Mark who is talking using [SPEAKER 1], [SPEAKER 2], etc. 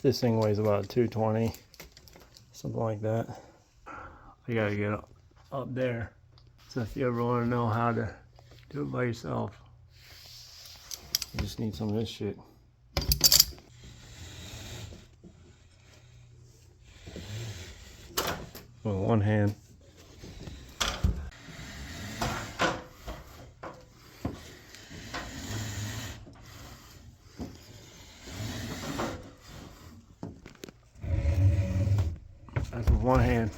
[SPEAKER 1] This thing weighs about 220, something like that. You gotta get up there. So if you ever want to know how to do it by yourself, you just need some of this shit. With one hand. That's with one hand.